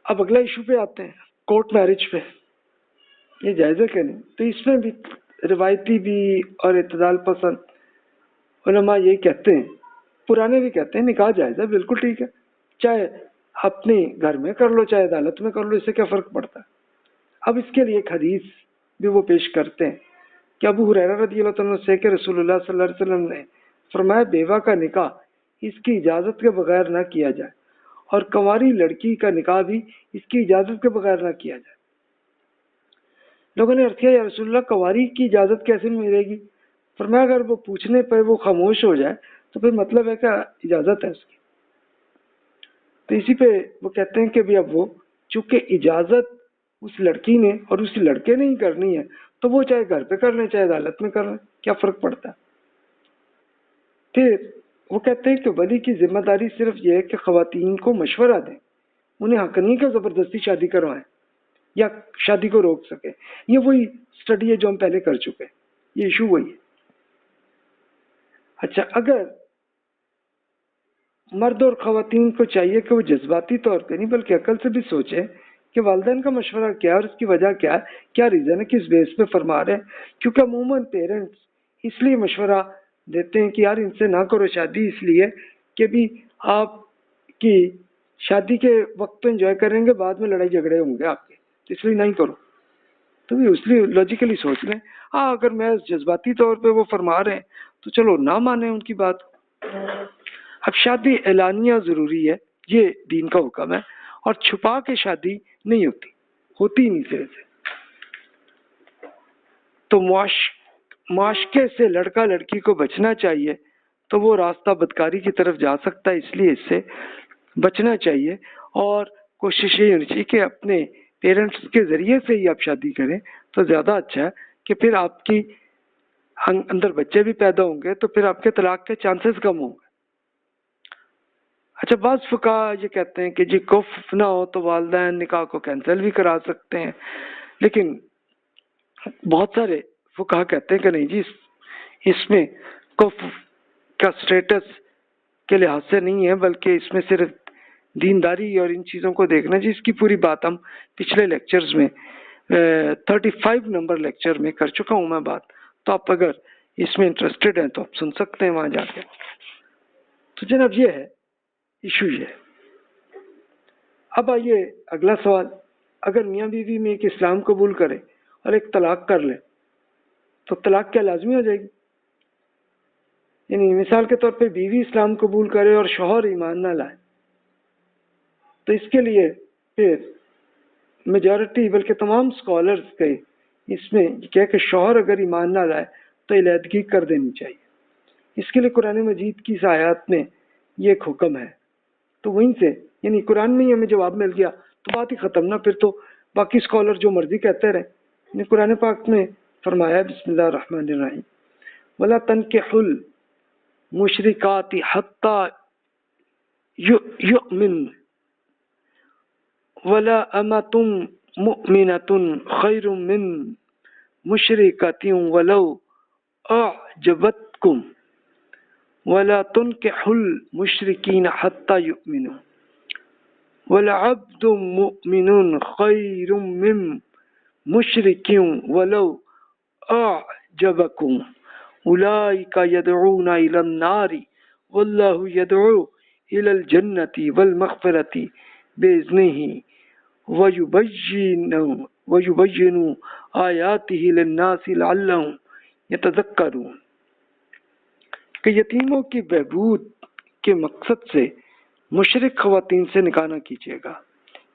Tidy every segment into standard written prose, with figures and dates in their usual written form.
اب اگلا ایشو پہ آتے ہیں، کورٹ میرج پہ، یہ جائز ہے کہ نہیں؟ تو اس میں بھی روایتی بھی اور اعتدال پسند علماء یہ کہتے ہیں، پرانے بھی کہتے ہیں نکاح جائز ہے، بالکل ٹھیک ہے، چاہے اپنے گھر میں کر لو چاہے عدالت میں کر لو، اس سے کیا فرق پڑتا ہے؟ اب اس کے لیے ایک حدیث بھی وہ پیش کرتے ہیں کہ ابو ہریرہ رضی اللہ تعالیٰ عنہ سے کہ رسول اللہ صلی اللہ علیہ وسلم نے فرمایا بیوہ کا نکاح اس کی اجازت کے بغیر نہ کیا جائے، اور کنواری لڑکی کا نکاح بھی اس کی اجازت کے بغیر نہ کیا جائے۔ لوگوں نے عرض کیا یا رسول اللہ کنواری کی اجازت کیسے ملے گی؟ فرمایا اگر وہ پوچھنے پہ وہ خاموش ہو جائے تو پھر مطلب ہے کہ اجازت ہے اس کی۔ تو اسی پہ وہ کہتے ہیں کہ بھی اب وہ چونکہ اجازت اس لڑکی نے اور اس لڑکے نے ہی کرنی ہے تو وہ چاہے گھر پہ کر لیں چاہے عدالت میں کر لیں، کیا فرق پڑتا ہے؟ پھر وہ کہتے ہیں کہ ولی کی ذمہ داری صرف یہ ہے کہ خواتین کو مشورہ دیں، انہیں حق نہیں کہ زبردستی شادی کروائیں یا شادی کو روک سکے۔ یہ وہی سٹڈی ہے جو ہم پہلے کر چکے، یہ ایشو وہی ہے۔ اچھا، اگر مرد اور خواتین کو چاہیے کہ وہ جذباتی طور پہ نہیں بلکہ عقل سے بھی سوچیں کہ والدین کا مشورہ کیا ہے اور اس کی وجہ کیا ہے، کیا ریزن ہے، کس بیس پہ فرما رہے ہیں، کیونکہ عموماً پیرنٹس اس لیے مشورہ دیتے ہیں کہ یار ان سے نہ کرو شادی، اس لیے کہ بھی آپ کی شادی کے وقت تو انجوائے کریں گے، بعد میں لڑائی جھگڑے ہوں گے آپ کے، تو اس لیے نہیں کرو۔ تو اس لیے لاجیکلی سوچ لیں، ہاں اگر میں جذباتی طور پہ وہ فرما رہے ہیں تو چلو نہ مانیں ان کی بات۔ اب شادی اعلانیہ ضروری ہے، یہ دین کا حکم ہے، اور چھپا کے شادی نہیں ہوتی نہیں سرے سے۔ تو معاشقے سے لڑکا لڑکی کو بچنا چاہیے، تو وہ راستہ بدکاری کی طرف جا سکتا ہے، اس لیے اس سے بچنا چاہیے، اور کوشش یہ ہونی چاہیے کہ اپنے پیرنٹس کے ذریعے سے ہی آپ شادی کریں تو زیادہ اچھا ہے، کہ پھر آپ کی اندر بچے بھی پیدا ہوں گے تو پھر آپ کے طلاق کے چانسز کم ہوں گے۔ اچھا، بعض فقہا یہ کہتے ہیں کہ جی کف نہ ہو تو والدین نکاح کو کینسل بھی کرا سکتے ہیں، لیکن بہت سارے فقہا کہتے ہیں کہ نہیں جی اس میں کف کا سٹیٹس کے لحاظ سے نہیں ہے، بلکہ اس میں صرف دینداری اور ان چیزوں کو دیکھنا، جس کی پوری بات ہم پچھلے لیکچرز میں 35 نمبر لیکچر میں کر چکا ہوں میں بات، تو آپ اگر اس میں انٹرسٹڈ ہیں تو آپ سن سکتے ہیں وہاں جا کے۔ تو جناب یہ ہے ایشو، یہ ہے۔ اب آئیے اگلا سوال، اگر میاں بیوی میں ایک اسلام قبول کرے اور ایک طلاق کر لے تو طلاق کیا لازمی ہو جائے گی؟ یعنی مثال کے طور پہ بیوی اسلام قبول کرے اور شوہر ایمان نہ لائے تو اس کے لیے پھر میجورٹی بلکہ تمام سکالرز کے اس میں کیا کہ شوہر اگر ایمان نہ لائے تو علیحدگی کر دینی چاہیے۔ اس کے لیے قرآن مجید کی آیات میں یہ ایک حکم ہے، تو وہیں سے یعنی قرآن میں ہی ہمیں جواب مل گیا تو بات ہی ختم، نہ پھر تو باقی سکالر جو مرضی کہتے رہے۔ یعنی قرآن پاک میں فرمایا بسم اللہ الرحمن الرحیم وَلَا تَنْكِحُوا الْمُشْرِكَاتِ حَتَّى يُؤْمِنْ وَلَا أَمَةٌ مُؤْمِنَةٌ خَيْرٌ مِّن مُشْرِكَةٍ وَلَوْ أَعْجَبَتْكُمْ وَلَا تُنْكِحُوا الْمُشْرِكِينَ حَتَّى يُؤْمِنُوا وَلَعَبْدٌ مُؤْمِنٌ خَيْرٌ مِّن مُشْرِكٍ وَلَوْ أَعْجَبَكُمْ أُولَئِكَ يَدْعُونَ إِلَى النَّارِ وَاللَّهُ يَدْعُو إِلَى الْجَنَّةِ وَالْمَغْفِرَةِ بِإِذْنِهِ وَيُبَيِّنُ آيَاتِهِ لِلنَّاسِ لَعَلَّهُمْ يَتَذَكَّرُونَ، کہ یتیموں کی بہبود کے مقصد سے مشرک خواتین سے نکاح نہ کیجیے گا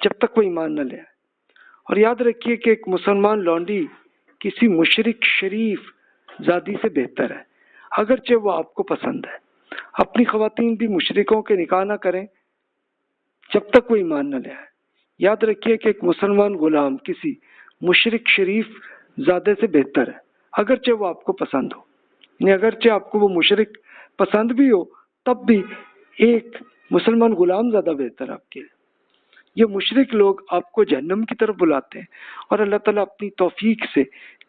جب تک وہ ایمان نہ لے آئے، اور یاد رکھیے کہ ایک مسلمان لونڈی کسی مشرک شریف زادی سے بہتر ہے، اگرچہ وہ آپ کو پسند ہے۔ اپنی خواتین بھی مشرکوں کے نکاح نہ کریں جب تک وہ ایمان نہ لے آئے۔ یاد رکھیے کہ ایک مسلمان غلام کسی مشرک شریف زادے سے بہتر ہے، اگرچہ وہ آپ کو پسند ہو، یعنی اگرچہ آپ کو وہ مشرک پسند بھی ہو تب بھی ایک مسلمان غلام زیادہ بہتر ہے آپ کے لیے۔ یہ مشرک لوگ آپ کو جہنم کی طرف بلاتے ہیں، اور اللہ تعالیٰ اپنی توفیق سے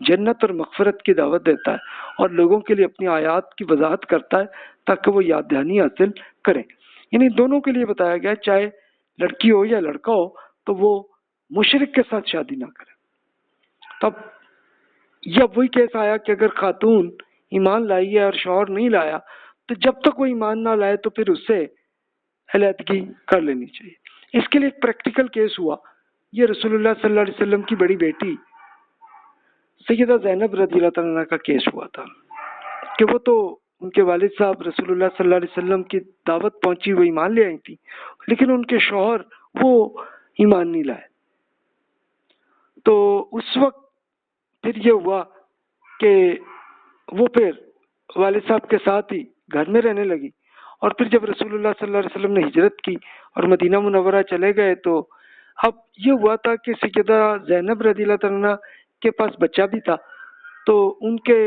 جنت اور مغفرت کی دعوت دیتا ہے اور لوگوں کے لیے اپنی آیات کی وضاحت کرتا ہے تاکہ وہ یاد دہانی حاصل کریں۔ یعنی دونوں کے لیے بتایا گیا، چاہے لڑکی ہو یا لڑکا ہو، تو وہ مشرک کے ساتھ شادی نہ کرے. تب یہ وہی کیس آیا کہ اگر خاتون ایمان لائی ہے اور شوہر نہیں لایا تو جب تک وہ ایمان نہ لائے تو پھر اس سے علیحدگی کر لینی چاہیے. اس کے لیے ایک پریکٹیکل کیس ہوا. یہ رسول اللہ صلی اللہ علیہ وسلم کی بڑی بیٹی سیدہ زینب رضی اللہ تعالیٰ عنہ کا کیس ہوا تھا کہ وہ تو ان کے والد صاحب رسول اللہ صلی اللہ علیہ وسلم کی دعوت پہنچی ہوئی ایمان لے آئی تھی، لیکن ان کے شوہر وہ ایمان نہیں لائے. تو اس وقت پھر یہ ہوا کہ وہ پھر والد صاحب کے ساتھ ہی گھر میں رہنے لگی. اور پھر جب رسول اللہ صلی اللہ علیہ وسلم نے ہجرت کی اور مدینہ منورہ چلے گئے تو اب یہ ہوا تھا کہ سیدہ زینب رضی اللہ عنہ کے پاس بچہ بھی تھا. تو ان کے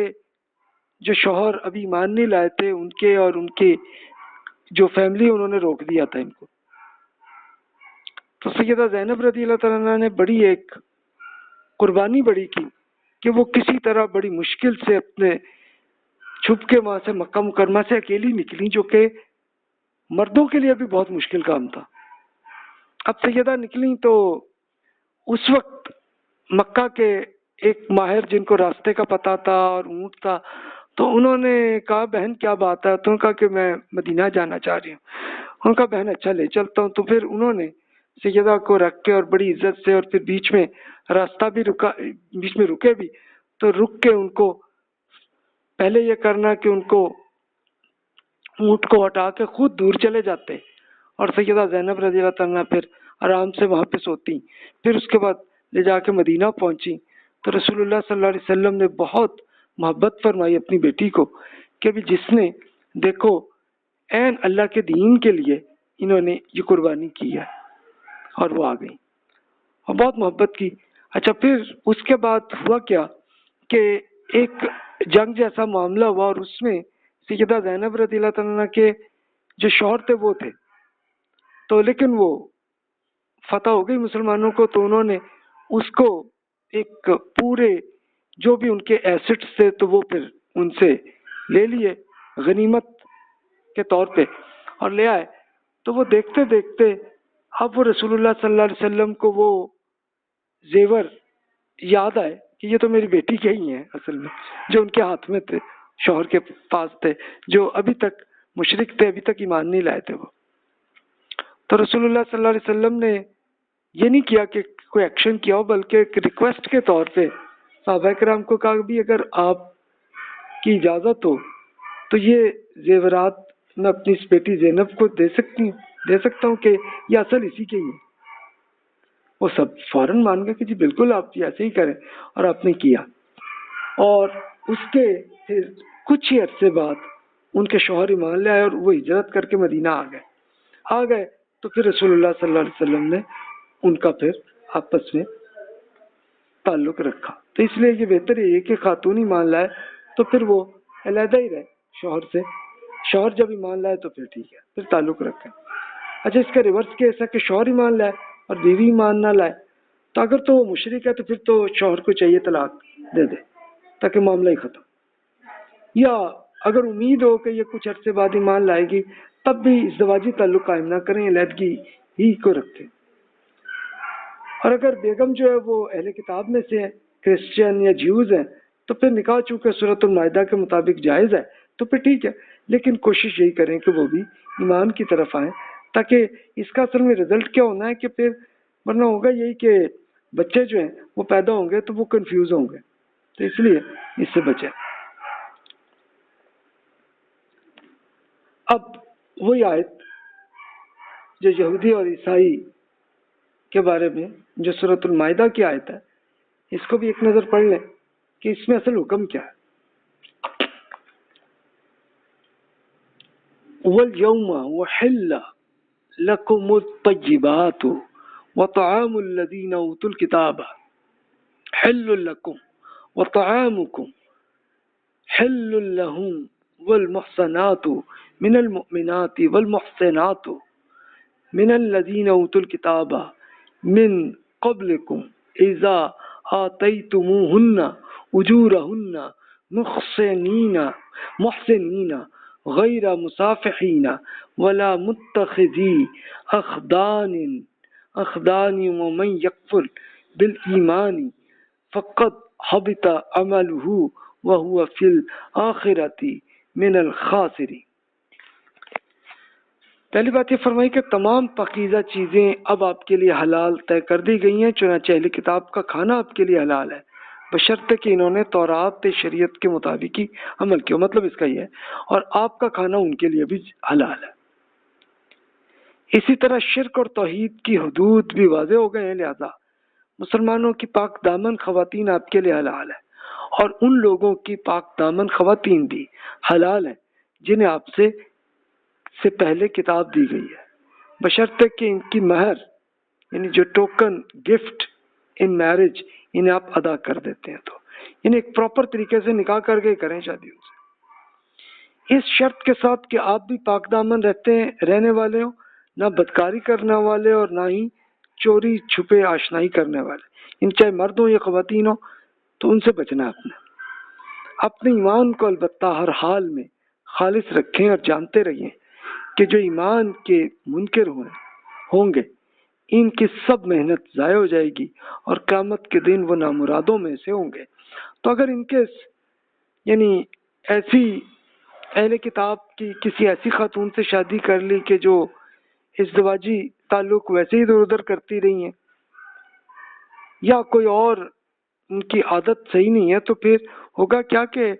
جو شوہر ابھی ایمان نہیں لائے تھے، ان کے اور ان کے جو فیملی انہوں نے روک دیا تھا ان کو. تو سیدہ زینب رضی اللہ عنہ نے بڑی ایک قربانی بڑی کی کہ وہ کسی طرح بڑی مشکل سے اپنے چھپ کے وہاں سے مکہ مکرمہ سے اکیلی نکلی، جو کہ مردوں کے لیے بھی بہت مشکل کام تھا. اب سیدہ نکلی تو اس وقت مکہ کے ایک ماہر جن کو راستے کا پتہ تھا اور اونٹ تھا، تو انہوں نے کہا بہن کیا بات ہے؟ تو انہوں نے کہا کہ میں مدینہ جانا چاہ رہی ہوں. انہوں نے کہا بہن اچھا لے چلتا ہوں. تو پھر انہوں نے سیدہ کو رکھ کے اور بڑی عزت سے، اور پھر بیچ میں راستہ بھی رکا، بیچ میں رکے بھی، تو رک کے ان کو پہلے یہ کرنا کہ ان کو اونٹ کو ہٹا کے خود دور چلے جاتے، اور سیدہ زینب رضی اللہ عنہ پھر آرام سے وہاں پہ سوتی. پھر اس کے بعد لے جا کے مدینہ پہنچی تو رسول اللہ صلی اللہ علیہ وسلم نے بہت محبت فرمائی اپنی بیٹی کو کہ بھی جس نے دیکھو عین اللہ کے دین کے لیے انہوں نے یہ قربانی کی ہے، اور وہ آ گئی اور بہت محبت کی. اچھا پھر اس کے بعد ہوا کیا کہ ایک جنگ جیسا معاملہ ہوا، اور اس میں سیدہ زینب رضی اللہ عنہ کے جو شوہر تھے وہ تھے، تو لیکن وہ فتح ہو گئی مسلمانوں کو. تو انہوں نے اس کو ایک پورے جو بھی ان کے ایسٹس تھے تو وہ پھر ان سے لے لیے غنیمت کے طور پہ اور لے آئے. تو وہ دیکھتے دیکھتے اب وہ رسول اللہ صلی اللہ علیہ وسلم کو وہ زیور یاد آئے کہ یہ تو میری بیٹی کے ہی ہیں اصل میں، جو ان کے ہاتھ میں تھے، شوہر کے پاس تھے، جو ابھی تک مشرک تھے، ابھی تک ایمان نہیں لائے تھے وہ. تو رسول اللہ صلی اللہ علیہ وسلم نے یہ نہیں کیا کہ کوئی ایکشن کیا ہو، بلکہ ایک ریکویسٹ کے طور پہ صحابہ کرام کو کہا بھی اگر آپ کی اجازت ہو تو یہ زیورات میں اپنی اس بیٹی زینب کو دے سکتا ہوں کہ یہ اصل اسی کے ہی ہے. وہ سب فوراً مان گئے کہ جی بالکل آپ ایسے ہی کریں، اور آپ نے کیا. اور اس کے پھر کچھ ہی عرصے بعد ان کے شوہر ایمان لے آئے اور وہ ہجرت کر کے مدینہ آ گئے. تو پھر رسول اللہ صلی اللہ علیہ وسلم نے ان کا پھر آپس میں تعلق رکھا. تو اس لیے یہ بہتر ہے کہ خاتون ایمان لائے تو پھر وہ علیحدہ ہی رہے شوہر سے. شوہر جب ایمان لائے تو پھر ٹھیک ہے، پھر تعلق رکھیں. اچھا اس کا ریورس کیس ہے کہ شوہر ایمان لائے اور بیوی ایمان نہ لائے، تو اگر تو وہ مشرک ہے تو پھر تو شوہر کو چاہیے طلاق دے دے تاکہ معاملہ ہی ختم. یا اگر امید ہو کہ یہ کچھ عرصے بعد ایمان لائے گی تب بھی ازدواجی تعلق قائم نہ کریں، علیحدگی ہی کو رکھیں. اور اگر بیگم جو ہے وہ اہل کتاب میں سے ہے، کرسچین یا جیوز ہیں، تو پھر نکاح چونکہ سورۃ المائدہ کے مطابق جائز ہے تو پھر ٹھیک ہے، لیکن کوشش یہی کریں کہ وہ بھی ایمان کی طرف آئیں، تاکہ اس کا اصل میں رزلٹ کیا ہونا ہے کہ پھر ورنہ ہوگا یہی کہ بچے جو ہیں وہ پیدا ہوں گے تو وہ کنفیوز ہوں گے. تو اس لیے اس سے بچیں. اب وہی آیت جو یہودی اور عیسائی کے بارے میں جو سورۃ المائدہ کی آیت ہے، اس کو بھی ایک نظر پڑھ لیں کہ اس میں اصل حکم کیا ہے. وَالْيَوْمَ وَحِلَّ لَكُمُ الطَّيِّبَاتُ وَطَعَامُ الَّذِينَ أُوتُوا الْكِتَابَ حِلٌّ لَكُمْ وَطَعَامُكُمْ حِلٌّ لَهُمْ وَالْمُحْصَنَاتُ مِنَ الْمُؤْمِنَاتِ وَالْمُحْصَنَاتُ مِنَ الَّذِينَ أُوتُوا الْكِتَابَ مِنْ قَبْلِكُمْ إِذَا آتَيْتُمُوهُنَّ أُجُورَهُنَّ مُحْسِنِينَ غَيْرَ مُصَافِحِينَ وَلَا مُتَّخِذِي أَخْدَانٍ اخدانی ومن یکفر بالایمان فقد حبط عملہ وہو فی الآخرۃ من الخاسرین۔ پہلی بات یہ فرمائی کہ تمام پاکیزہ چیزیں اب آپ کے لیے حلال طے کر دی گئی ہیں، چنانچہ اہل کتاب کا کھانا آپ کے لیے حلال ہے بشرطے کہ انہوں نے تورات شریعت کے مطابق ہی عمل کیا۔ مطلب اس کا یہ ہے، اور آپ کا کھانا ان کے لیے بھی حلال ہے۔ اسی طرح شرک اور توحید کی حدود بھی واضح ہو گئے ہیں، لہذا مسلمانوں کی پاک دامن خواتین آپ کے لیے حلال ہے، اور ان لوگوں کی پاک دامن خواتین بھی حلال ہیں جنہیں آپ سے پہلے کتاب دی گئی ہے، بشرطے کہ ان کی مہر یعنی جو ٹوکن گفٹ ان میرج انہیں آپ ادا کر دیتے ہیں، تو انہیں ایک پراپر طریقے سے نکاح کر کے کریں شادی ان سے، اس شرط کے ساتھ کہ آپ بھی پاک دامن رہنے والے ہوں، نہ بدکاری کرنے والے اور نہ ہی چوری چھپے آشنائی کرنے والے، ان چاہے مرد ہوں یا خواتین ہوں، تو ان سے بچنا ہے۔ اپنے ایمان کو البتہ ہر حال میں خالص رکھیں اور جانتے رہیں کہ جو ایمان کے منکر ہوں گے ان کی سب محنت ضائع ہو جائے گی اور قیامت کے دن وہ نامرادوں میں سے ہوں گے۔ تو اگر ان کے یعنی ایسی اہل کتاب کی کسی ایسی خاتون سے شادی کر لی کہ جو ازدواجی تعلق ویسے ہی ادھر ادھر کرتی رہی ہیں، یا کوئی اور ان کی عادت صحیح نہیں ہے، تو پھر ہوگا کیا کہ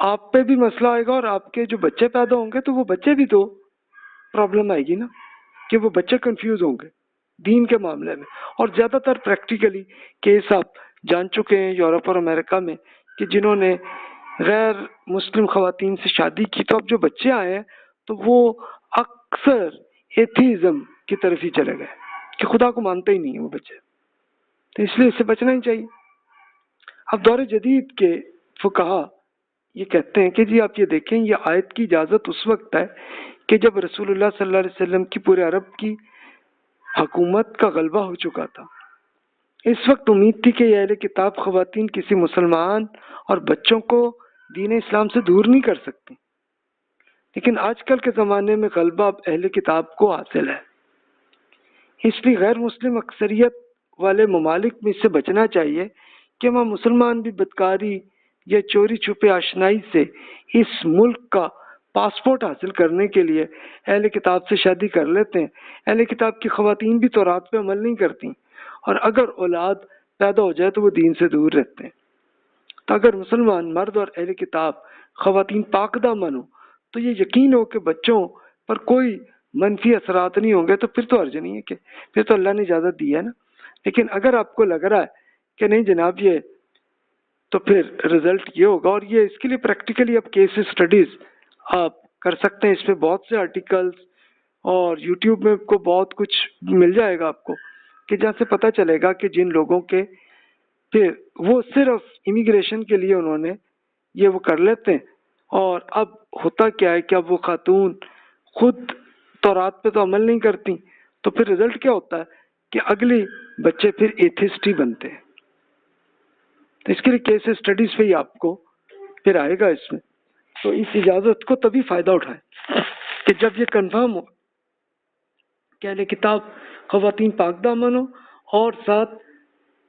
آپ پہ بھی مسئلہ آئے گا، اور آپ کے جو بچے پیدا ہوں گے تو وہ بچے بھی تو پرابلم آئے گی نا، کہ وہ بچے کنفیوز ہوں گے دین کے معاملے میں۔ اور زیادہ تر پریکٹیکلی کیس آپ جان چکے ہیں یورپ اور امریکہ میں کہ جنہوں نے غیر مسلم خواتین سے شادی کی، تو اب جو بچے آئے ہیں تو وہ اکثر ایتھیزم کی طرف ہی چلے گئے کہ خدا کو مانتے ہی نہیں ہیں وہ بچے، تو اس لیے اس سے بچنا ہی چاہیے۔ اب دور جدید کے فقہا یہ کہتے ہیں کہ جی آپ یہ دیکھیں، یہ آیت کی اجازت اس وقت ہے کہ جب رسول اللہ صلی اللہ علیہ وسلم کی پورے عرب کی حکومت کا غلبہ ہو چکا تھا۔ اس وقت امید تھی کہ یہ اہل کتاب خواتین کسی مسلمان اور بچوں کو دین اسلام سے دور نہیں کر سکتی، لیکن آج کل کے زمانے میں غلبہ اب اہل کتاب کو حاصل ہے، اس لیے غیر مسلم اکثریت والے ممالک میں اس سے بچنا چاہیے کہ وہاں مسلمان بھی بدکاری یا چوری چھپے آشنائی سے اس ملک کا پاسپورٹ حاصل کرنے کے لیے اہل کتاب سے شادی کر لیتے ہیں۔ اہل کتاب کی خواتین بھی تورات پہ عمل نہیں کرتی، اور اگر اولاد پیدا ہو جائے تو وہ دین سے دور رہتے ہیں۔ تو اگر مسلمان مرد اور اہل کتاب خواتین پاک دامن ہو تو یہ یقین ہو کہ بچوں پر کوئی منفی اثرات نہیں ہوں گے، تو پھر تو حرج نہیں ہے، کہ پھر تو اللہ نے اجازت دی ہے نا۔ لیکن اگر آپ کو لگ رہا ہے کہ نہیں جناب یہ، تو پھر رزلٹ یہ ہوگا، اور یہ اس کے لیے پریکٹیکلی اب کیس اسٹڈیز آپ کر سکتے ہیں، اس پہ بہت سے آرٹیکلز اور یوٹیوب میں کو بہت کچھ مل جائے گا آپ کو، کہ جہاں سے پتہ چلے گا کہ جن لوگوں کے پھر وہ صرف امیگریشن کے لیے انہوں نے یہ وہ کر لیتے ہیں، اور اب ہوتا کیا ہے کہ اب وہ خاتون خود تورات پہ تو عمل نہیں کرتی، تو پھر رزلٹ کیا ہوتا ہے کہ اگلی بچے پھر ایتھسٹ ہی بنتے ہیں۔ تو اس کے لیے کیس اسٹڈیز پہ ہی آپ کو پھر آئے گا اس میں، تو اس اجازت کو تبھی فائدہ اٹھائیں کہ جب یہ کنفرم ہو کہ اہل کتاب خواتین پاک دامن ہو اور ساتھ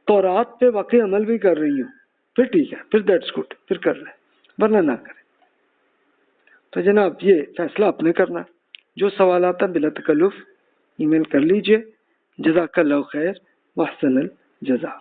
تورات پہ واقعی عمل بھی کر رہی ہوں، پھر ٹھیک ہے، پھر دیٹس گڈ، پھر کر لیں، ورنہ نہ کریں۔ تو جناب یہ فیصلہ آپ نے کرنا ہے۔ جو سوالات ہیں بلا تکلف ای میل کر لیجئے۔ جزاک اللہ خیر واحسن الجزا۔